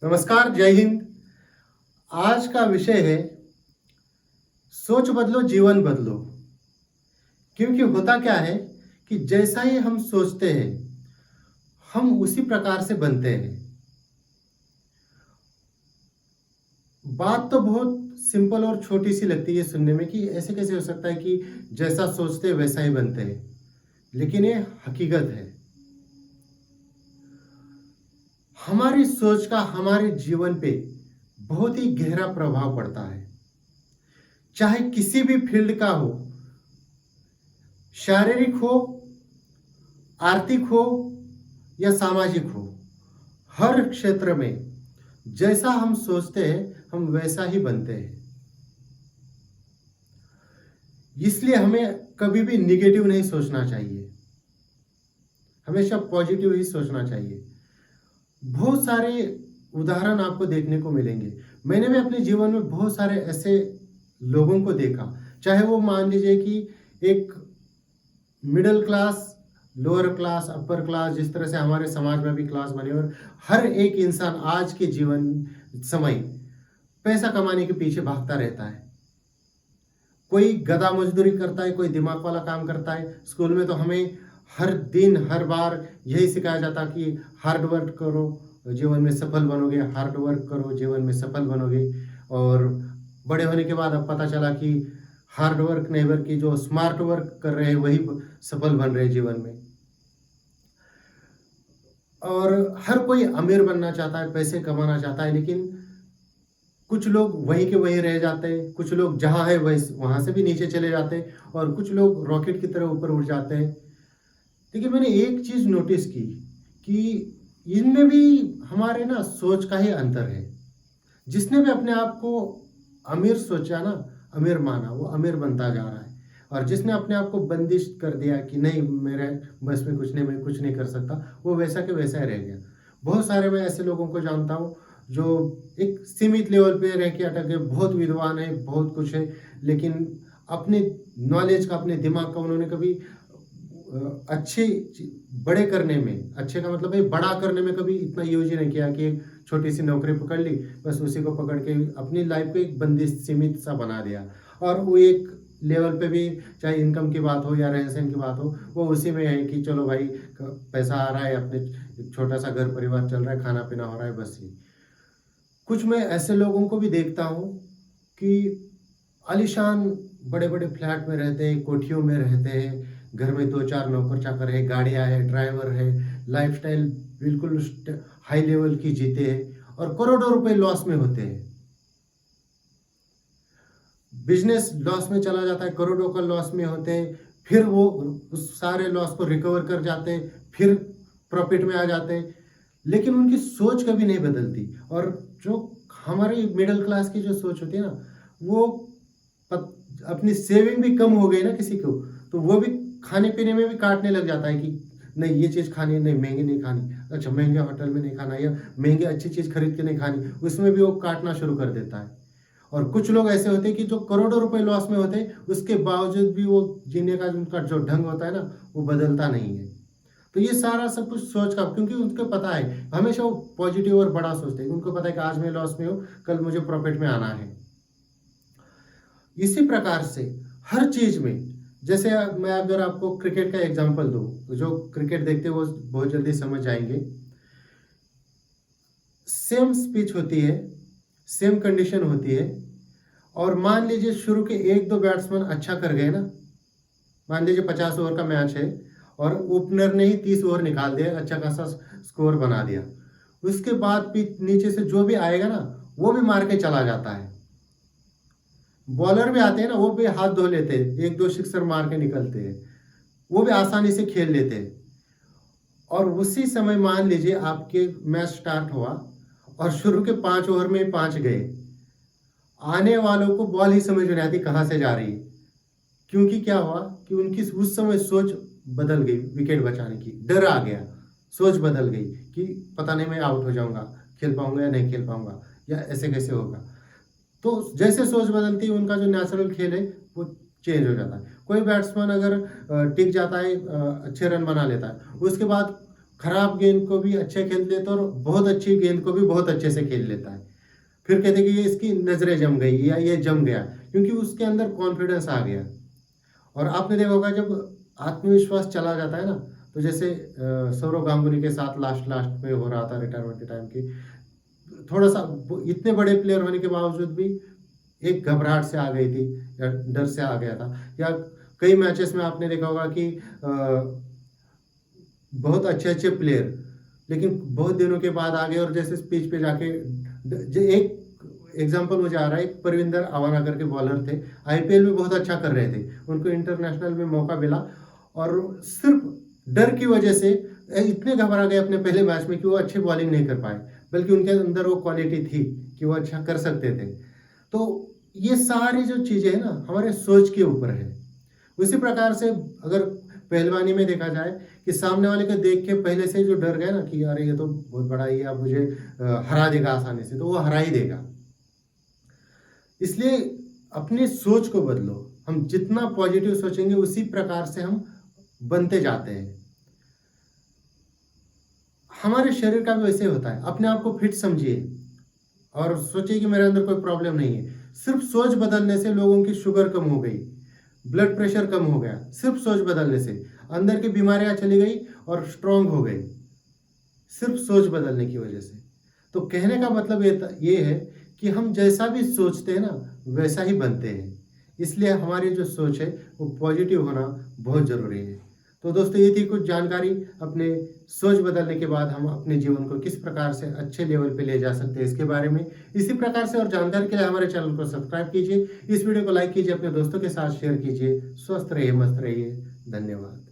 नमस्कार, जय हिंद। आज का विषय है सोच बदलो जीवन बदलो। क्योंकि होता क्या है कि जैसा ही हम सोचते हैं हम उसी प्रकार से बनते हैं। बात तो बहुत सिंपल और छोटी सी लगती है सुनने में कि ऐसे कैसे हो सकता है कि जैसा सोचते हैं वैसा ही बनते हैं, लेकिन ये हकीकत है। हमारी सोच का हमारे जीवन पे बहुत ही गहरा प्रभाव पड़ता है, चाहे किसी भी फील्ड का हो, शारीरिक हो, आर्थिक हो या सामाजिक हो। हर क्षेत्र में जैसा हम सोचते हैं हम वैसा ही बनते हैं। इसलिए हमें कभी भी निगेटिव नहीं सोचना चाहिए, हमेशा पॉजिटिव ही सोचना चाहिए। बहुत सारे उदाहरण आपको देखने को मिलेंगे। मैंने भी अपने जीवन में बहुत सारे ऐसे लोगों को देखा, चाहे वो मान लीजिए कि एक middle class, lower class, upper class, जिस तरह से हमारे समाज में भी क्लास बने, और हर एक इंसान आज के जीवन समय पैसा कमाने के पीछे भागता रहता है। कोई गधा मजदूरी करता है, कोई दिमाग वाला काम करता है। स्कूल में तो हमें हर दिन हर बार यही सिखाया जाता कि हार्ड वर्क करो जीवन में सफल बनोगे, हार्ड वर्क करो जीवन में सफल बनोगे। और बड़े होने के बाद अब पता चला कि हार्ड वर्क नहीं बल्कि जो स्मार्ट वर्क कर रहे हैं वही सफल बन रहे हैं जीवन में। और हर कोई अमीर बनना चाहता है, पैसे कमाना चाहता है, लेकिन कुछ लोग वहीं के वहीं रह जाते हैं, कुछ लोग जहाँ है वहीं वहाँ से भी नीचे चले जाते हैं, और कुछ लोग रॉकेट की तरह ऊपर उड़ जाते हैं। लेकिन मैंने एक चीज़ नोटिस की कि इनमें भी हमारे ना सोच का ही अंतर है। जिसने भी अपने आप को अमीर सोचा ना, अमीर माना, वो अमीर बनता जा रहा है। और जिसने अपने आप को बंदिश कर दिया कि नहीं मेरे बस में कुछ नहीं, मैं कुछ नहीं कर सकता, वो वैसा के वैसा ही रह गया। बहुत सारे मैं ऐसे लोगों को जानता हूँ जो एक सीमित लेवल पे रह के अटक गए, बहुत विद्वान है, बहुत कुछ है, लेकिन अपने नॉलेज का, अपने दिमाग का उन्होंने कभी अच्छे बड़े करने में, अच्छे का मतलब है बड़ा करने में कभी इतना यूज ही नहीं किया कि एक छोटी सी नौकरी पकड़ ली, बस उसी को पकड़ के अपनी लाइफ को एक बंदिश सीमित सा बना दिया। और वो एक लेवल पे भी, चाहे इनकम की बात हो या रहन सहन की बात हो, वो उसी में है कि चलो भाई पैसा आ रहा है, अपने छोटा सा घर परिवार चल रहा है, खाना पीना हो रहा है, बस ही। कुछ मैं ऐसे लोगों को भी देखता हूँ कि आलीशान बड़े बड़े फ्लैट में रहते हैं, कोठियों में रहते हैं, घर में 2-4 नौकर चाकर है, गाड़ियाँ है, ड्राइवर है, लाइफस्टाइल बिल्कुल हाई लेवल की जीते हैं, और करोड़ों रुपए लॉस में होते हैं। बिजनेस लॉस में चला जाता है, करोड़ों का लॉस में होते हैं, फिर वो उस सारे लॉस को रिकवर कर जाते हैं, फिर प्रॉफिट में आ जाते हैं, लेकिन उनकी सोच कभी नहीं बदलती। और जो हमारी मिडिल क्लास की जो सोच होती है ना, वो अपनी सेविंग भी कम हो गई ना किसी को, तो वो भी खाने पीने में भी काटने लग जाता है कि नहीं ये चीज़ खानी है, नहीं महंगी नहीं खानी, अच्छा महंगे होटल में नहीं खाना, या महंगे अच्छी चीज़ खरीद के नहीं खानी, उसमें भी वो काटना शुरू कर देता है। और कुछ लोग ऐसे होते हैं कि जो करोड़ों रुपए लॉस में होते हैं, उसके बावजूद भी वो जीने का उनका जो ढंग होता है ना, वो बदलता नहीं है। तो ये सारा सब कुछ सोच का, क्योंकि उनको पता है, हमेशा वो पॉजिटिव और बड़ा सोचते हैं। उनको पता है कि आज मैं लॉस में हूँ, कल मुझे प्रॉफिट में आना है। इसी प्रकार से हर चीज में, जैसे मैं अगर आपको क्रिकेट का एग्जांपल दूं, तो जो क्रिकेट देखते हैं वो बहुत जल्दी समझ जाएंगे। सेम स्पिच होती है, सेम कंडीशन होती है, और मान लीजिए शुरू के 1-2 बैट्समैन अच्छा कर गए ना, मान लीजिए 50 ओवर का मैच है और ओपनर ने ही 30 ओवर निकाल दिया, अच्छा खासा स्कोर बना दिया। उसके बाद भी नीचे से जो भी आएगा ना वो भी मार के चला जाता है। बॉलर भी आते हैं ना, वो भी हाथ धो लेते हैं, 1-2 सिक्सर मार के निकलते हैं, वो भी आसानी से खेल लेते हैं। और उसी समय मान लीजिए आपके मैच स्टार्ट हुआ और शुरू के 5 ओवर में 5 गए, आने वालों को बॉल ही समझ में नहीं आती कहाँ से जा रही है। क्योंकि क्या हुआ कि उनकी उस समय सोच बदल गई, विकेट बचाने की डर आ गया, सोच बदल गई कि पता नहीं मैं आउट हो जाऊंगा, खेल पाऊंगा या नहीं खेल पाऊंगा, या ऐसे कैसे होगा। तो जैसे सोच बदलती है, उनका जो नेचुरल खेल है वो चेंज हो जाता है। कोई बैट्समैन अगर टिक जाता है, अच्छे रन बना लेता है, उसके बाद खराब गेंद को भी अच्छे खेल लेता है और बहुत अच्छी गेंद को भी बहुत अच्छे से खेल लेता है। फिर कहते हैं कि ये इसकी नज़रें जम गई या ये जम गया, क्योंकि उसके अंदर कॉन्फिडेंस आ गया। और आपने देखा होगा जब आत्मविश्वास चला जाता है ना, तो जैसे सौरव गांगुली के साथ लास्ट लास्ट में हो रहा था रिटायरमेंट के टाइम की, थोड़ा सा इतने बड़े प्लेयर होने के बावजूद भी एक घबराहट से आ गई थी या डर से आ गया था। या कई मैचेस में आपने देखा होगा कि बहुत अच्छे अच्छे प्लेयर लेकिन बहुत दिनों के बाद आ गए और जैसे पिच पे जाके एक एग्जांपल मुझे आ रहा है, एक परविंदर आवाना करके बॉलर थे, आईपीएल में बहुत अच्छा कर रहे थे, उनको इंटरनेशनल में मौका मिला और सिर्फ डर की वजह से इतने घबरा गए अपने पहले मैच में कि वो अच्छी बॉलिंग नहीं कर पाए, बल्कि उनके अंदर वो क्वालिटी थी कि वो अच्छा कर सकते थे। तो ये सारी जो चीज़ें हैं ना हमारे सोच के ऊपर है। उसी प्रकार से अगर पहलवानी में देखा जाए कि सामने वाले को देख के पहले से जो डर गए ना कि अरे ये तो बहुत बड़ा ही अब मुझे हरा देगा आसानी से, तो वो हरा ही देगा। इसलिए अपनी सोच को बदलो। हम जितना पॉजिटिव सोचेंगे उसी प्रकार से हम बनते जाते हैं। हमारे शरीर का भी वैसे होता है। अपने आप को फिट समझिए और सोचिए कि मेरे अंदर कोई प्रॉब्लम नहीं है। सिर्फ सोच बदलने से लोगों की शुगर कम हो गई, ब्लड प्रेशर कम हो गया, सिर्फ सोच बदलने से अंदर की बीमारियां चली गई और स्ट्रांग हो गई, सिर्फ सोच बदलने की वजह से। तो कहने का मतलब ये है कि हम जैसा भी सोचते हैं ना वैसा ही बनते हैं। इसलिए हमारी जो सोच है वो पॉजिटिव होना बहुत ज़रूरी है। तो दोस्तों ये थी कुछ जानकारी, अपने सोच बदलने के बाद हम अपने जीवन को किस प्रकार से अच्छे लेवल पे ले जा सकते हैं इसके बारे में। इसी प्रकार से और जानकारी के लिए हमारे चैनल को सब्सक्राइब कीजिए, इस वीडियो को लाइक कीजिए, अपने दोस्तों के साथ शेयर कीजिए। स्वस्थ रहिए, मस्त रहिए। धन्यवाद।